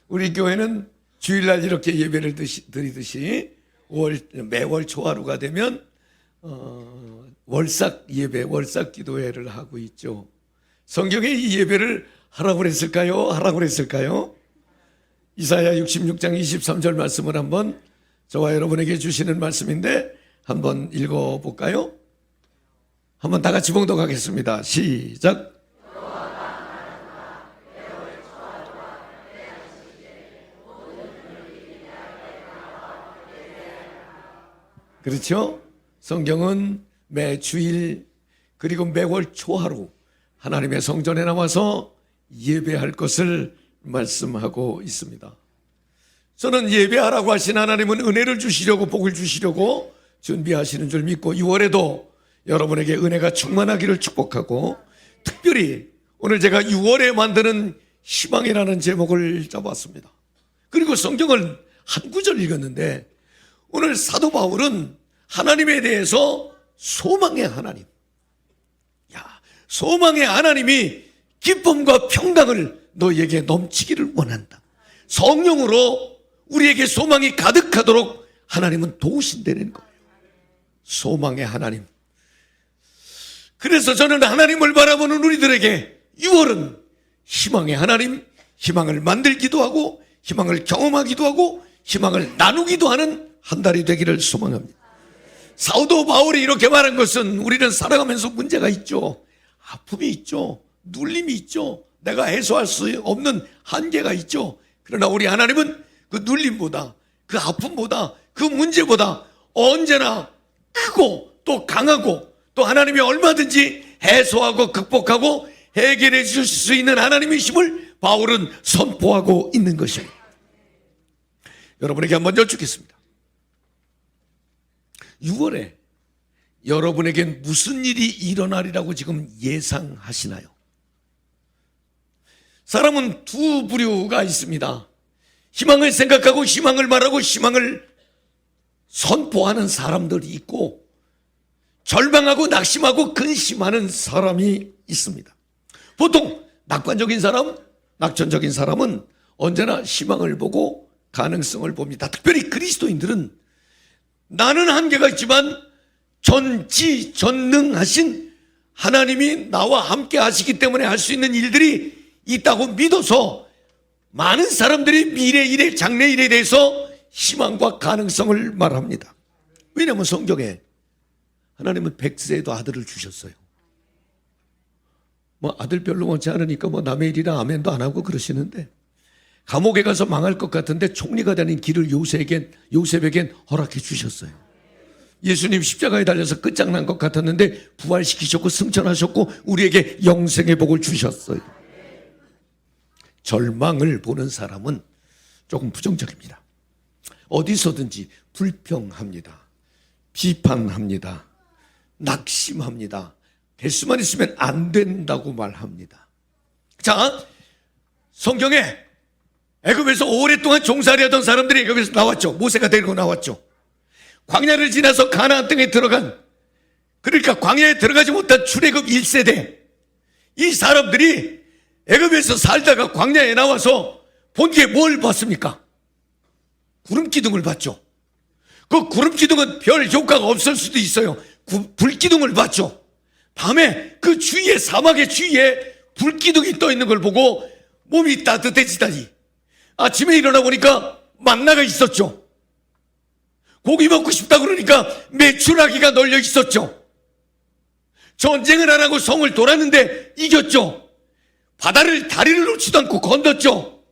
우리 교회는 주일날 이렇게 예배를 드리듯이 매월 초하루가 되면 월삭 예배, 월삭 기도회를 하고 있죠. 성경에 이 예배를 하라고 그랬을까요? 하라고 그랬을까요? 이사야 66장 23절 말씀을 한번 저와 여러분에게 주시는 말씀인데 한번 읽어볼까요? 한번 다 같이 봉독하겠습니다. 시작. 그렇죠? 성경은 매 주일 그리고 매월 초하루 하나님의 성전에 나와서 예배할 것을 말씀하고 있습니다. 저는 예배하라고 하신 하나님은 은혜를 주시려고 복을 주시려고 준비하시는 줄 믿고 6월에도 여러분에게 은혜가 충만하기를 축복하고 특별히 오늘 제가 6월에 만드는 희망이라는 제목을 잡았습니다. 그리고 성경을 한 구절 읽었는데 오늘 사도 바울은 하나님에 대해서 소망의 하나님, 소망의 하나님이 기쁨과 평강을 너에게 넘치기를 원한다. 성령으로 우리에게 소망이 가득하도록 하나님은 도우신다는 거예요. 소망의 하나님. 그래서 저는 하나님을 바라보는 우리들에게 6월은 희망의 하나님, 희망을 만들기도 하고 희망을 경험하기도 하고 희망을 나누기도 하는 한 달이 되기를 소망합니다. 사도 바울이 이렇게 말한 것은 우리는 살아가면서 문제가 있죠. 아픔이 있죠. 눌림이 있죠. 내가 해소할 수 없는 한계가 있죠. 그러나 우리 하나님은 그 눌림보다 그 아픔보다 그 문제보다 언제나 크고 또 강하고 또 하나님이 얼마든지 해소하고 극복하고 해결해 주실 수 있는 하나님이심을 바울은 선포하고 있는 것입니다. 여러분에게 한번 여쭙겠습니다. 6월에 여러분에겐 무슨 일이 일어나리라고 지금 예상하시나요? 사람은 두 부류가 있습니다. 희망을 생각하고 희망을 말하고 희망을 선포하는 사람들이 있고 절망하고 낙심하고 근심하는 사람이 있습니다. 보통 낙관적인 사람, 낙천적인 사람은 언제나 희망을 보고 가능성을 봅니다. 특별히 그리스도인들은 나는 한계가 있지만 전지전능하신 하나님이 나와 함께 하시기 때문에 할 수 있는 일들이 있다고 믿어서 많은 사람들이 미래 일에 장래 일에 대해서 희망과 가능성을 말합니다. 왜냐하면 성경에 하나님은 100세에도 아들을 주셨어요. 아들 별로 원치 않으니까 남의 일이라 아멘도 안 하고 그러시는데 감옥에 가서 망할 것 같은데 총리가 되는 길을 요셉에겐 허락해 주셨어요. 예수님 십자가에 달려서 끝장난 것 같았는데 부활시키셨고 승천하셨고 우리에게 영생의 복을 주셨어요. 절망을 보는 사람은 조금 부정적입니다. 어디서든지 불평합니다. 비판합니다. 낙심합니다. 될 수만 있으면 안 된다고 말합니다. 자, 성경에 애굽에서 오랫동안 종살이 하던 사람들이 애굽에서 나왔죠. 모세가 데리고 나왔죠. 광야를 지나서 가나안 땅에 들어간, 그러니까 광야에 들어가지 못한 출애굽 1세대 이 사람들이 애굽에서 살다가 광야에 나와서 본 게 뭘 봤습니까? 구름기둥을 봤죠. 그 구름기둥은 별 효과가 없을 수도 있어요. 불기둥을 봤죠. 밤에 그 주위에, 사막의 주위에 불기둥이 떠 있는 걸 보고 몸이 따뜻해지다니. 아침에 일어나 보니까 만나가 있었죠. 고기 먹고 싶다 그러니까 메추라기가 널려 있었죠. 전쟁을 안 하고 성을 돌았는데 이겼죠. 바다를 다리를 놓지도 않고 건넜죠.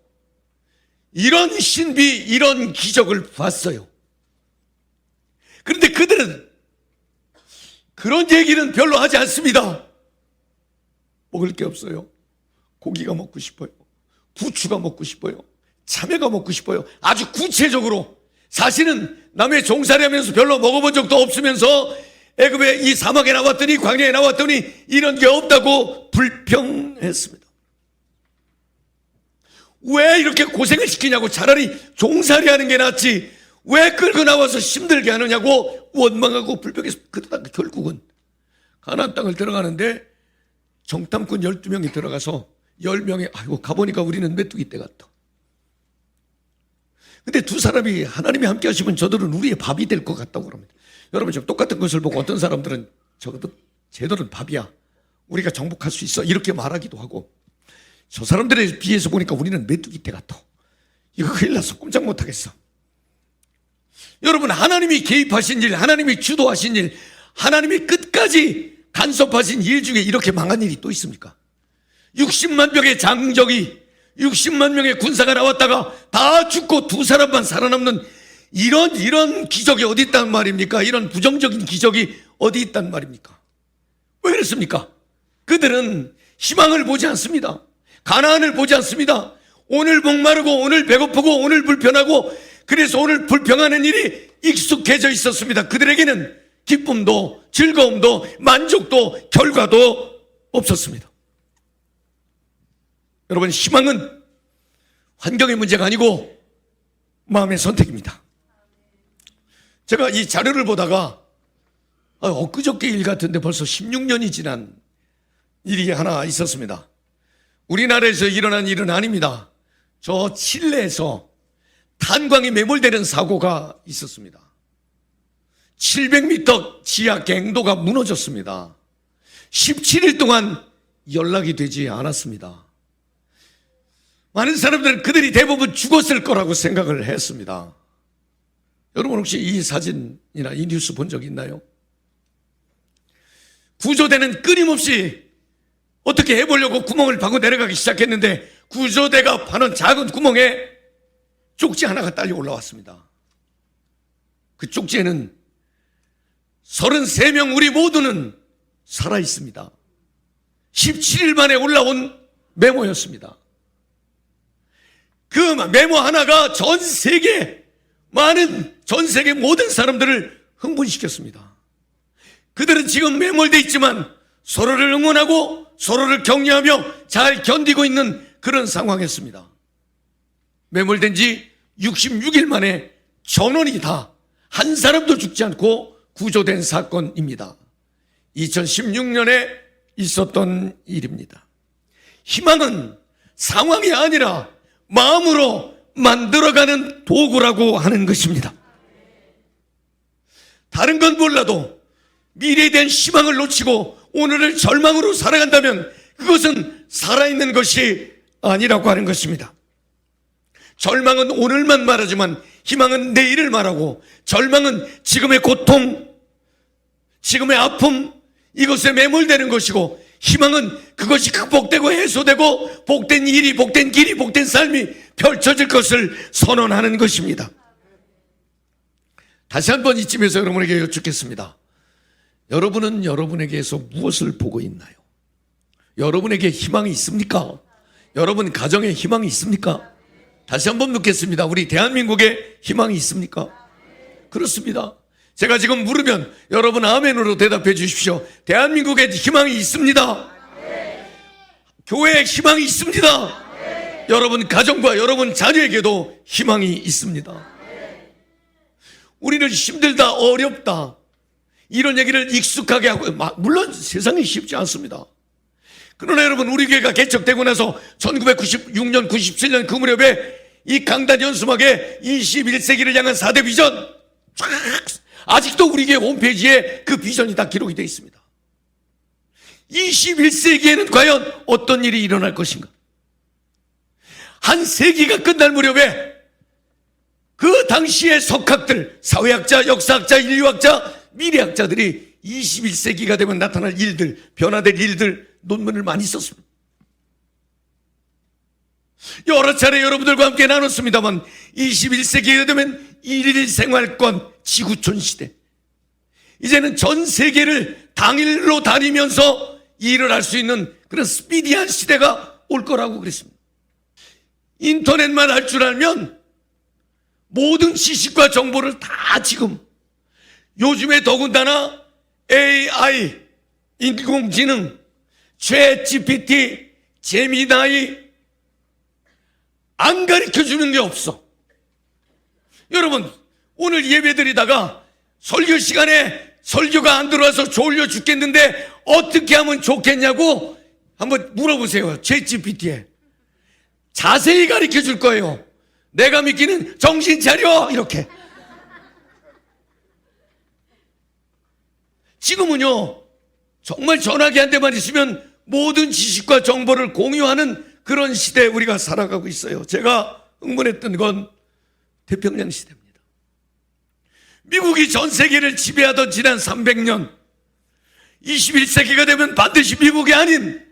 이런 신비, 이런 기적을 봤어요. 그런데 그들은 그런 얘기는 별로 하지 않습니다. 먹을 게 없어요. 고기가 먹고 싶어요. 부추가 먹고 싶어요. 참외가 먹고 싶어요. 아주 구체적으로. 사실은 남의 종살이 하면서 별로 먹어본 적도 없으면서 애굽에 이 사막에 나왔더니 광야에 나왔더니 이런 게 없다고 불평했습니다. 왜 이렇게 고생을 시키냐고, 차라리 종살이 하는 게 낫지 왜 끌고 나와서 힘들게 하느냐고 원망하고 불평해서 그러다가 결국은 가나안 땅을 들어가는데 정탐꾼 12명이 들어가서 10명이 아이고 가보니까 우리는 메뚜기 떼 같아. 근데 두 사람이 하나님이 함께 하시면 저들은 우리의 밥이 될 것 같다고 그럽니다. 여러분 지금 똑같은 것을 보고 어떤 사람들은 쟤들은 밥이야, 우리가 정복할 수 있어, 이렇게 말하기도 하고, 저 사람들에 비해서 보니까 우리는 메뚜기 떼 같아, 이거 큰일 나서 꼼짝 못하겠어. 여러분, 하나님이 개입하신 일, 하나님이 주도하신 일, 하나님이 끝까지 간섭하신 일 중에 이렇게 망한 일이 또 있습니까? 60만 명의 장정이, 60만 명의 군사가 나왔다가 다 죽고 두 사람만 살아남는 이런 기적이 어디 있단 말입니까? 이런 부정적인 기적이 어디 있단 말입니까? 왜 그렇습니까? 그들은 희망을 보지 않습니다. 가나안을 보지 않습니다. 오늘 목마르고 오늘 배고프고 오늘 불편하고, 그래서 오늘 불평하는 일이 익숙해져 있었습니다. 그들에게는 기쁨도 즐거움도 만족도 결과도 없었습니다. 여러분, 희망은 환경의 문제가 아니고 마음의 선택입니다. 제가 이 자료를 보다가 엊그저께 일 같은데 벌써 16년이 지난 일이 하나 있었습니다. 우리나라에서 일어난 일은 아닙니다. 저 칠레에서 탄광이 매몰되는 사고가 있었습니다. 700m 지하 갱도가 무너졌습니다. 17일 동안 연락이 되지 않았습니다. 많은 사람들은 그들이 대부분 죽었을 거라고 생각을 했습니다. 여러분 혹시 이 사진이나 이 뉴스 본 적 있나요? 구조대는 끊임없이 어떻게 해보려고 구멍을 파고 내려가기 시작했는데, 구조대가 파는 작은 구멍에 쪽지 하나가 딸려 올라왔습니다. 그 쪽지에는 33명 우리 모두는 살아있습니다. 17일 만에 올라온 메모였습니다. 그 메모 하나가 전 세계 모든 사람들을 흥분시켰습니다. 그들은 지금 매몰되어 있지만 서로를 응원하고 서로를 격려하며 잘 견디고 있는 그런 상황이었습니다. 매몰된 지 66일 만에 전원이 다 한 사람도 죽지 않고 구조된 사건입니다. 2016년에 있었던 일입니다. 희망은 상황이 아니라 마음으로 만들어가는 도구라고 하는 것입니다. 다른 건 몰라도 미래에 대한 희망을 놓치고 오늘을 절망으로 살아간다면 그것은 살아있는 것이 아니라고 하는 것입니다. 절망은 오늘만 말하지만 희망은 내일을 말하고, 절망은 지금의 고통, 지금의 아픔, 이것에 매몰되는 것이고, 희망은 그것이 극복되고 해소되고 복된 일이, 복된 길이, 복된 삶이 펼쳐질 것을 선언하는 것입니다. 다시 한번 이쯤에서 여러분에게 여쭙겠습니다. 여러분은 여러분에게서 무엇을 보고 있나요? 여러분에게 희망이 있습니까? 여러분 가정에 희망이 있습니까? 다시 한번 묻겠습니다. 우리 대한민국에 희망이 있습니까? 그렇습니다. 제가 지금 물으면 여러분 아멘으로 대답해 주십시오. 대한민국에 희망이 있습니다. 교회에 희망이 있습니다. 여러분 가정과 여러분 자녀에게도 희망이 있습니다. 우리는 힘들다, 어렵다, 이런 얘기를 익숙하게 하고, 물론 세상이 쉽지 않습니다. 그러나 여러분, 우리 교회가 개척되고 나서 1996년, 97년 그 무렵에 이 강단 연수막에 21세기를 향한 4대 비전 쫙, 아직도 우리 교회 홈페이지에 그 비전이 다 기록이 되어 있습니다. 21세기에는 과연 어떤 일이 일어날 것인가? 한 세기가 끝날 무렵에 그 당시의 석학들, 사회학자, 역사학자, 인류학자, 미래학자들이 21세기가 되면 나타날 일들, 변화될 일들, 논문을 많이 썼습니다. 여러 차례 여러분들과 함께 나눴습니다만 21세기가 되면 일일 생활권, 지구촌 시대, 이제는 전 세계를 당일로 다니면서 일을 할 수 있는 그런 스피디한 시대가 올 거라고 그랬습니다. 인터넷만 할 줄 알면 모든 지식과 정보를 다 지금, 요즘에 더군다나 AI, 인공지능, 챗GPT, 제미나이 안 가르쳐주는 게 없어. 여러분, 오늘 예배드리다가 설교 시간에 설교가 안 들어와서 졸려 죽겠는데 어떻게 하면 좋겠냐고 한번 물어보세요. 챗GPT에 자세히 가르쳐 줄 거예요. 내가 믿기는 정신 차려! 이렇게. 지금은요, 정말 전화기 한 대만 있으면 모든 지식과 정보를 공유하는 그런 시대에 우리가 살아가고 있어요. 제가 흥분했던 건 태평양 시대입니다. 미국이 전 세계를 지배하던 지난 300년, 21세기가 되면 반드시 미국이 아닌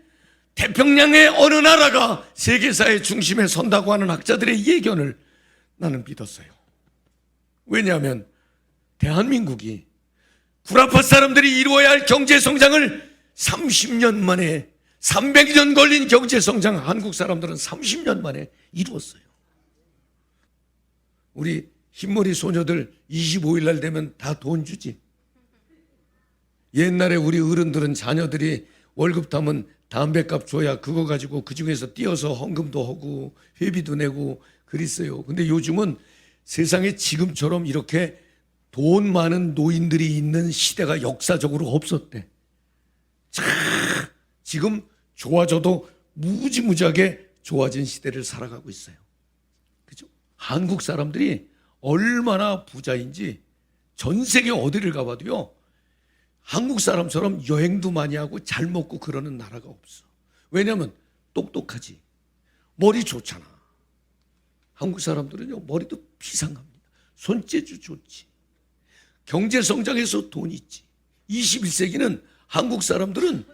태평양의 어느 나라가 세계사의 중심에 선다고 하는 학자들의 예견을 나는 믿었어요. 왜냐하면 대한민국이 구라파 사람들이 이루어야 할 경제성장을 30년 만에, 300년 걸린 경제성장 한국 사람들은 30년 만에 이루었어요. 우리 흰머리 소녀들 25일 날 되면 다 돈 주지. 옛날에 우리 어른들은 자녀들이 월급 타면 담배값 줘야 그거 가지고 그 중에서 띄어서 헌금도 하고 회비도 내고 그랬어요. 근데 요즘은 세상에 지금처럼 이렇게 돈 많은 노인들이 있는 시대가 역사적으로 없었대. 지금 좋아져도 무지무지하게 좋아진 시대를 살아가고 있어요. 그죠? 한국 사람들이 얼마나 부자인지 전 세계 어디를 가봐도요, 한국 사람처럼 여행도 많이 하고 잘 먹고 그러는 나라가 없어. 왜냐하면 똑똑하지. 머리 좋잖아. 한국 사람들은요, 머리도 비상합니다. 손재주 좋지. 경제성장에서 돈 있지. 21세기는 한국 사람들은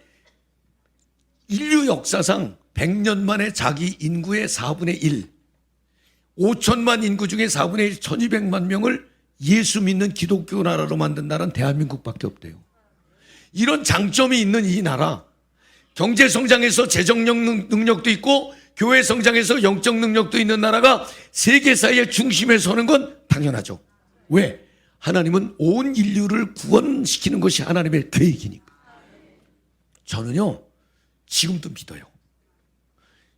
인류 역사상 100년 만에 자기 인구의 4분의 1, 5천만 인구 중에 4분의 1, 1200만 명을 예수 믿는 기독교 나라로 만든 나라는 대한민국밖에 없대요. 이런 장점이 있는 이 나라, 경제성장에서 재정력 능력도 있고 교회 성장에서 영적 능력도 있는 나라가 세계사의 중심에 서는 건 당연하죠. 왜? 하나님은 온 인류를 구원시키는 것이 하나님의 계획이니까. 저는요, 지금도 믿어요.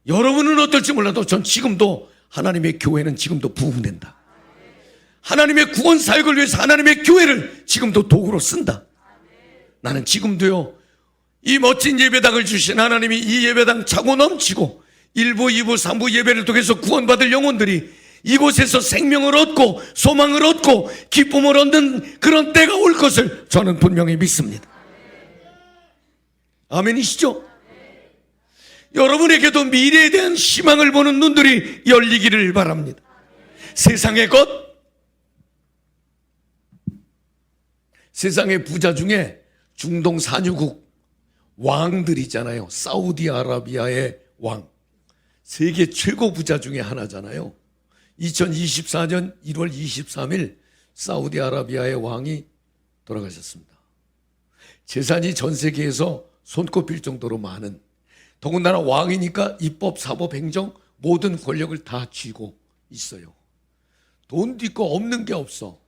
여러분은 어떨지 몰라도 전 지금도 하나님의 교회는 지금도 부흥된다. 하나님의 구원 사역을 위해서 하나님의 교회를 지금도 도구로 쓴다. 나는 지금도요, 이 멋진 예배당을 주신 하나님이 이 예배당 차고 넘치고 1부, 2부, 3부 예배를 통해서 구원받을 영혼들이 이곳에서 생명을 얻고 소망을 얻고 기쁨을 얻는 그런 때가 올 것을 저는 분명히 믿습니다. 아멘이시죠? 여러분에게도 미래에 대한 희망을 보는 눈들이 열리기를 바랍니다. 세상의 것, 세상의 부자 중에 중동 산유국 왕들이잖아요. 사우디아라비아의 왕, 세계 최고 부자 중에 하나잖아요. 2024년 1월 23일 사우디아라비아의 왕이 돌아가셨습니다. 재산이 전 세계에서 손꼽힐 정도로 많은, 더군다나 왕이니까 입법, 사법, 행정 모든 권력을 다 쥐고 있어요. 돈도 있고 없는 게 없어.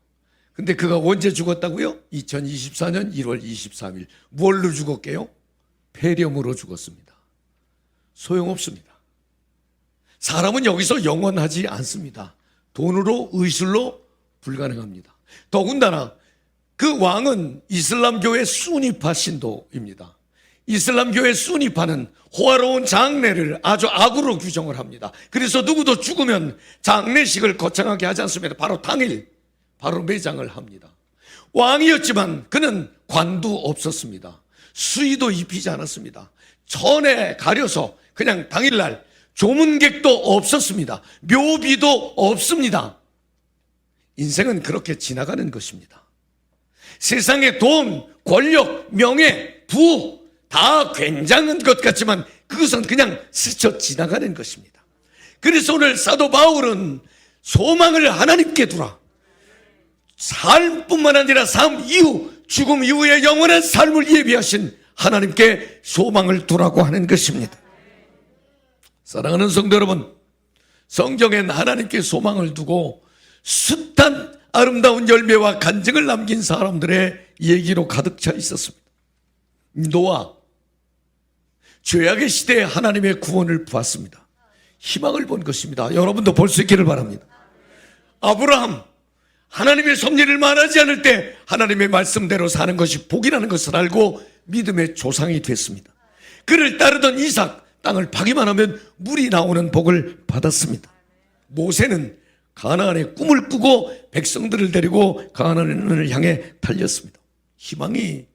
근데 그가 언제 죽었다고요? 2024년 1월 23일. 뭘로 죽었게요? 폐렴으로 죽었습니다. 소용없습니다. 사람은 여기서 영원하지 않습니다. 돈으로, 의술로 불가능합니다. 더군다나 그 왕은 이슬람교의 수니파 신도입니다. 이슬람교의 수니파는 호화로운 장례를 아주 악으로 규정을 합니다. 그래서 누구도 죽으면 장례식을 거창하게 하지 않습니다. 바로 당일, 바로 매장을 합니다. 왕이었지만 그는 관도 없었습니다. 수의도 입히지 않았습니다. 전에 가려서 그냥 당일날 조문객도 없었습니다. 묘비도 없습니다. 인생은 그렇게 지나가는 것입니다. 세상의 돈, 권력, 명예, 부 다 굉장한 것 같지만 그것은 그냥 스쳐 지나가는 것입니다. 그래서 오늘 사도 바울은 소망을 하나님께 두라. 삶뿐만 아니라 삶 이후, 죽음 이후의 영원한 삶을 예비하신 하나님께 소망을 두라고 하는 것입니다. 사랑하는 성도 여러분, 성경엔 하나님께 소망을 두고 숱한 아름다운 열매와 간증을 남긴 사람들의 얘기로 가득 차 있었습니다. 노아, 죄악의 시대에 하나님의 구원을 보았습니다. 희망을 본 것입니다. 여러분도 볼 수 있기를 바랍니다. 아브라함, 하나님의 섭리를 말하지 않을 때 하나님의 말씀대로 사는 것이 복이라는 것을 알고 믿음의 조상이 됐습니다. 그를 따르던 이삭, 땅을 파기만 하면 물이 나오는 복을 받았습니다. 모세는 가나안의 꿈을 꾸고 백성들을 데리고 가나안을 향해 달렸습니다. 희망이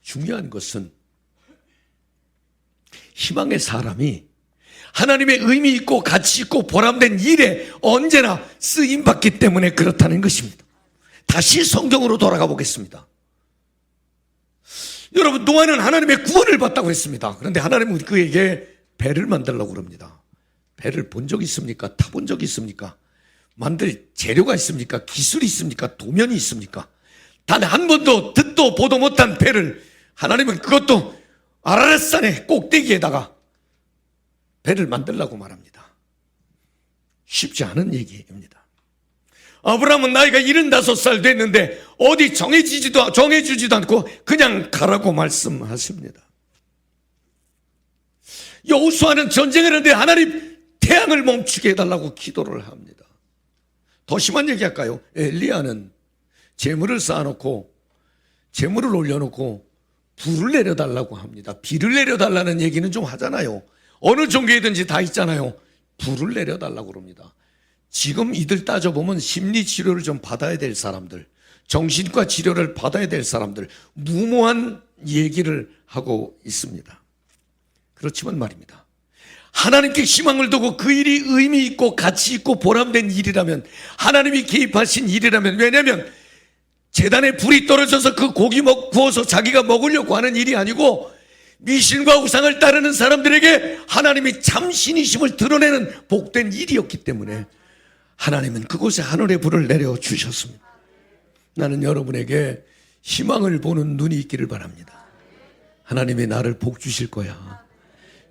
중요한 것은 희망의 사람이 하나님의 의미 있고 가치 있고 보람된 일에 언제나 쓰임받기 때문에 그렇다는 것입니다. 다시 성경으로 돌아가 보겠습니다. 여러분, 노아는 하나님의 구원을 받다고 했습니다. 그런데 하나님은 그에게 배를 만들려고 그럽니다. 배를 본 적 있습니까? 타본 적 있습니까? 만들 재료가 있습니까? 기술이 있습니까? 도면이 있습니까? 단 한 번도 듣도 보도 못한 배를 하나님은 그것도 아라랏산의 꼭대기에다가 배를 만들라고 말합니다. 쉽지 않은 얘기입니다. 아브라함은 나이가 75살 됐는데 어디 정해주지도 않고 그냥 가라고 말씀하십니다. 여호수아는 전쟁을 하는데 하나님 태양을 멈추게 해달라고 기도를 합니다. 더 심한 얘기 할까요? 엘리야는 재물을 쌓아놓고 재물을 올려놓고 불을 내려달라고 합니다. 비를 내려달라는 얘기는 좀 하잖아요. 어느 종교이든지 다 있잖아요. 불을 내려달라고 그럽니다. 지금 이들 따져보면 심리치료를 좀 받아야 될 사람들, 정신과 치료를 받아야 될 사람들, 무모한 얘기를 하고 있습니다. 그렇지만 말입니다, 하나님께 희망을 두고 그 일이 의미 있고 가치 있고 보람된 일이라면, 하나님이 개입하신 일이라면, 왜냐하면 제단에 불이 떨어져서 그 고기 구워서 자기가 먹으려고 하는 일이 아니고 미신과 우상을 따르는 사람들에게 하나님이 참 신이심을 드러내는 복된 일이었기 때문에 하나님은 그곳에 하늘의 불을 내려주셨습니다. 나는 여러분에게 희망을 보는 눈이 있기를 바랍니다. 하나님이 나를 복 주실 거야.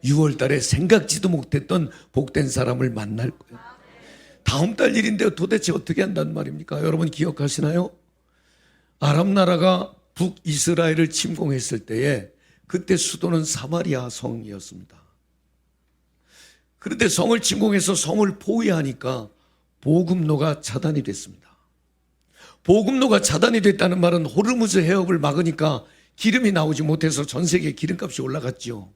6월 달에 생각지도 못했던 복된 사람을 만날 거야. 다음 달 일인데 도대체 어떻게 한단 말입니까? 여러분 기억하시나요? 아람 나라가 북이스라엘을 침공했을 때에 그때 수도는 사마리아 성이었습니다. 그런데 성을 침공해서 성을 포위하니까 보급로가 차단이 됐습니다. 보급로가 차단이 됐다는 말은 호르무즈 해협을 막으니까 기름이 나오지 못해서 전 세계 기름값이 올라갔죠.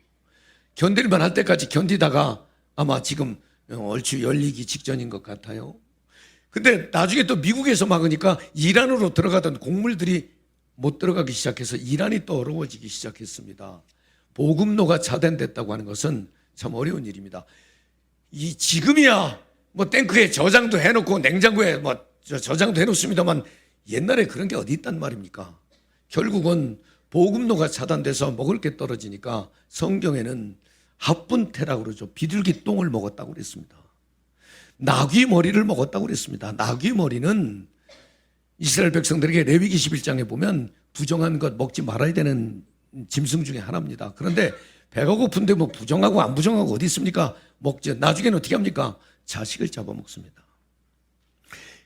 견딜만 할 때까지 견디다가 아마 지금 얼추 열리기 직전인 것 같아요. 근데 나중에 또 미국에서 막으니까 이란으로 들어가던 곡물들이 못 들어가기 시작해서 이란이 또 어려워지기 시작했습니다. 보급로가 차단됐다고 하는 것은 참 어려운 일입니다. 지금이야 뭐 탱크에 저장도 해놓고 냉장고에 뭐 저장도 해놓습니다만 옛날에 그런 게 어디 있단 말입니까? 결국은 보급로가 차단돼서 먹을 게 떨어지니까 성경에는 합분태라고 그러죠. 비둘기 똥을 먹었다고 그랬습니다. 나귀 머리를 먹었다고 그랬습니다. 나귀 머리는 이스라엘 백성들에게 레위기 11장에 보면 부정한 것 먹지 말아야 되는 짐승 중에 하나입니다. 그런데 배가 고픈데 뭐 부정하고 안 부정하고 어디 있습니까? 먹죠. 나중에는 어떻게 합니까? 자식을 잡아먹습니다.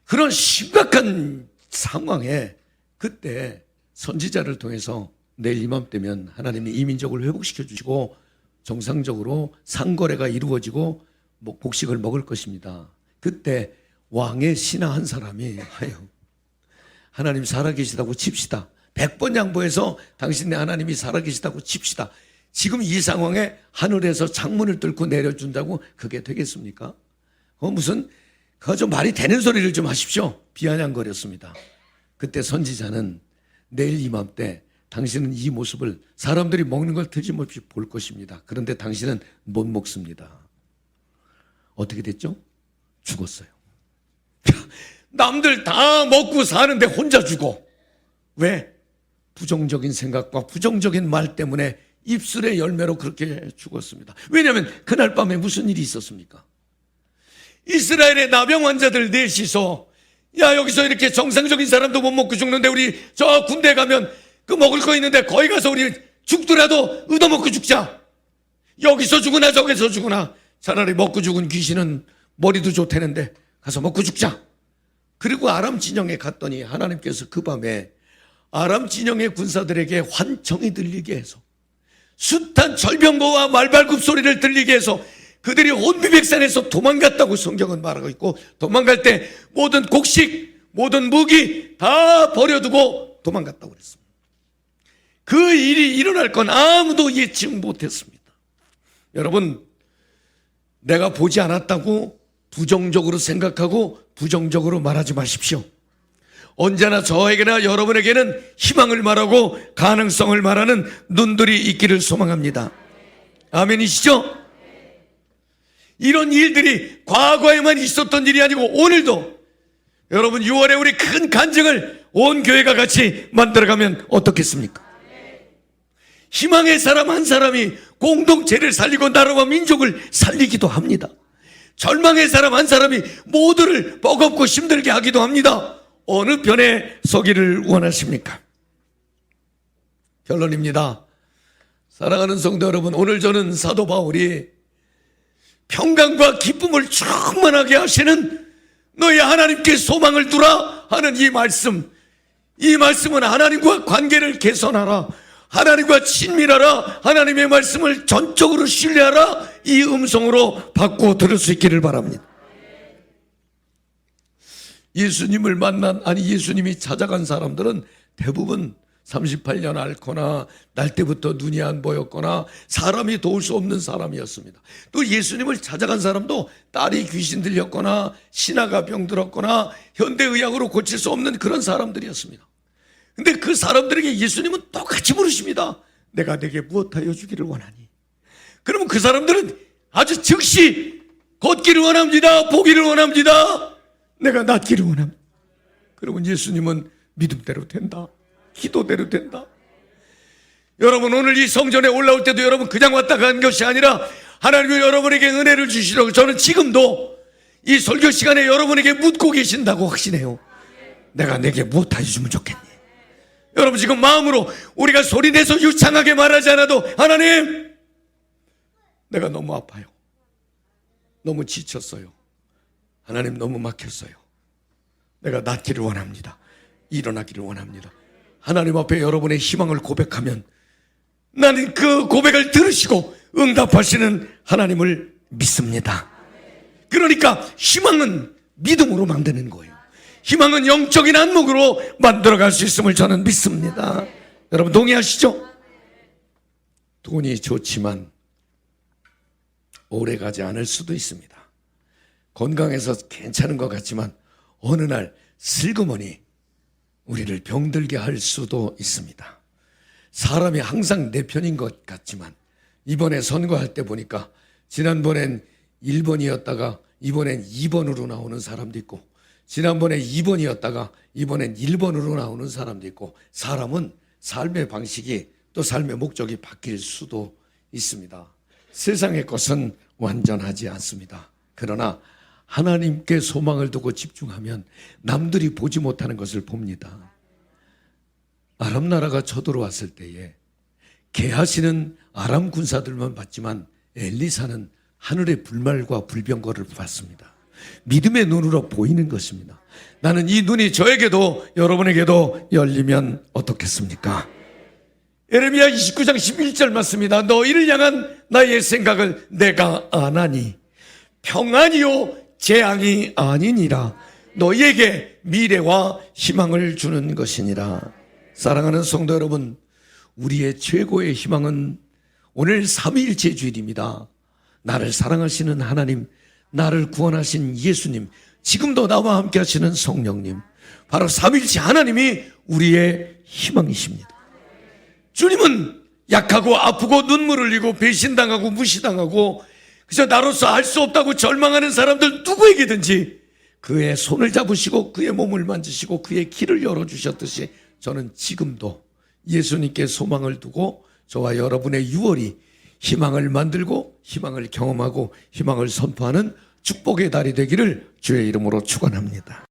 그런 심각한 상황에 그때 선지자를 통해서 내일 이맘때면 하나님이 이 민족을 회복시켜 주시고 정상적으로 상거래가 이루어지고 곡식을 먹을 것입니다. 그때 왕의 신하 한 사람이 하나님 살아계시다고 칩시다. 100번 양보해서 당신네 하나님이 살아계시다고 칩시다. 지금 이 상황에 하늘에서 창문을 뚫고 내려준다고 그게 되겠습니까? 그거 좀 말이 되는 소리를 좀 하십시오. 비아냥거렸습니다. 그때 선지자는 내일 이맘때 당신은 이 모습을 사람들이 먹는 걸 틀림없이 볼 것입니다. 그런데 당신은 못 먹습니다. 어떻게 됐죠? 죽었어요. 남들 다 먹고 사는데 혼자 죽어. 왜? 부정적인 생각과 부정적인 말 때문에 입술의 열매로 그렇게 죽었습니다. 왜냐하면 그날 밤에 무슨 일이 있었습니까? 이스라엘의 나병 환자들 넷이서 야 여기서 이렇게 정상적인 사람도 못 먹고 죽는데 우리 저 군대 가면 그 먹을 거 있는데 거기 가서 우리 죽더라도 얻어먹고 죽자. 여기서 죽으나 저기서 죽으나 차라리 먹고 죽은 귀신은 머리도 좋다는데 가서 먹고 죽자. 그리고 아람 진영에 갔더니 하나님께서 그 밤에 아람 진영의 군사들에게 환청이 들리게 해서 숱한 절병거와 말발굽 소리를 들리게 해서 그들이 혼비백산에서 도망갔다고 성경은 말하고 있고, 도망갈 때 모든 곡식, 모든 무기 다 버려두고 도망갔다고 그랬습니다. 그 일이 일어날 건 아무도 예측 못했습니다. 여러분, 내가 보지 않았다고 부정적으로 생각하고 부정적으로 말하지 마십시오. 언제나 저에게나 여러분에게는 희망을 말하고 가능성을 말하는 눈들이 있기를 소망합니다. 아멘이시죠? 이런 일들이 과거에만 있었던 일이 아니고 오늘도 여러분 6월에 우리 큰 간증을 온 교회가 같이 만들어가면 어떻겠습니까? 희망의 사람 한 사람이 공동체를 살리고 나라와 민족을 살리기도 합니다. 절망의 사람 한 사람이 모두를 버겁고 힘들게 하기도 합니다. 어느 편에 서기를 원하십니까? 결론입니다. 사랑하는 성도 여러분, 오늘 저는 사도 바울이 평강과 기쁨을 충만하게 하시는 너희 하나님께 소망을 두라 하는 이 말씀은 하나님과 관계를 개선하라, 하나님과 친밀하라, 하나님의 말씀을 전적으로 신뢰하라, 이 음성으로 바꾸어 들을 수 있기를 바랍니다. 예수님이 찾아간 사람들은 대부분 38년 앓거나 날 때부터 눈이 안 보였거나 사람이 도울 수 없는 사람이었습니다. 또 예수님을 찾아간 사람도 딸이 귀신 들렸거나 신하가 병들었거나 현대의학으로 고칠 수 없는 그런 사람들이었습니다. 근데 그 사람들에게 예수님은 똑같이 물으십니다. 내가 내게 무엇하여 주기를 원하니? 그러면 그 사람들은 아주 즉시 걷기를 원합니다. 보기를 원합니다. 내가 낫기를 원합니다. 그러면 예수님은 믿음대로 된다, 기도대로 된다. 여러분, 오늘 이 성전에 올라올 때도 여러분 그냥 왔다 간 것이 아니라 하나님이 여러분에게 은혜를 주시려고 저는 지금도 이 설교 시간에 여러분에게 묻고 계신다고 확신해요. 내가 내게 무엇하여 주면 좋겠니? 여러분, 지금 마음으로 우리가 소리내서 유창하게 말하지 않아도 하나님, 내가 너무 아파요. 너무 지쳤어요. 하나님, 너무 막혔어요. 내가 낫기를 원합니다. 일어나기를 원합니다. 하나님 앞에 여러분의 희망을 고백하면 나는 그 고백을 들으시고 응답하시는 하나님을 믿습니다. 그러니까 희망은 믿음으로 만드는 거예요. 희망은 영적인 안목으로 만들어갈 수 있음을 저는 믿습니다. 여러분 동의하시죠? 돈이 좋지만 오래가지 않을 수도 있습니다. 건강해서 괜찮은 것 같지만 어느 날 슬그머니 우리를 병들게 할 수도 있습니다. 사람이 항상 내 편인 것 같지만 이번에 선거할 때 보니까 지난번엔 1번이었다가 이번엔 2번으로 나오는 사람도 있고, 지난번에 2번이었다가 이번엔 1번으로 나오는 사람도 있고, 사람은 삶의 방식이 또 삶의 목적이 바뀔 수도 있습니다. 세상의 것은 완전하지 않습니다. 그러나 하나님께 소망을 두고 집중하면 남들이 보지 못하는 것을 봅니다. 아람 나라가 쳐들어왔을 때에 개하시는 아람 군사들만 봤지만 엘리사는 하늘의 불말과 불병거를 봤습니다. 믿음의 눈으로 보이는 것입니다. 나는 이 눈이 저에게도 여러분에게도 열리면 어떻겠습니까? 예레미야 29장 11절 맞습니다. 너희를 향한 나의 생각을 내가 아나니 평안이요 재앙이 아니니라. 너희에게 미래와 희망을 주는 것이니라. 사랑하는 성도 여러분, 우리의 최고의 희망은 오늘 삼위일체 주일입니다. 나를 사랑하시는 하나님, 나를 구원하신 예수님, 지금도 나와 함께 하시는 성령님, 바로 삼위일체 하나님이 우리의 희망이십니다. 주님은 약하고 아프고 눈물 흘리고 배신당하고 무시당하고 그저 나로서 알 수 없다고 절망하는 사람들 누구에게든지 그의 손을 잡으시고 그의 몸을 만지시고 그의 길을 열어주셨듯이 저는 지금도 예수님께 소망을 두고 저와 여러분의 6월이 희망을 만들고 희망을 경험하고 희망을 선포하는 축복의 달이 되기를 주의 이름으로 축원합니다.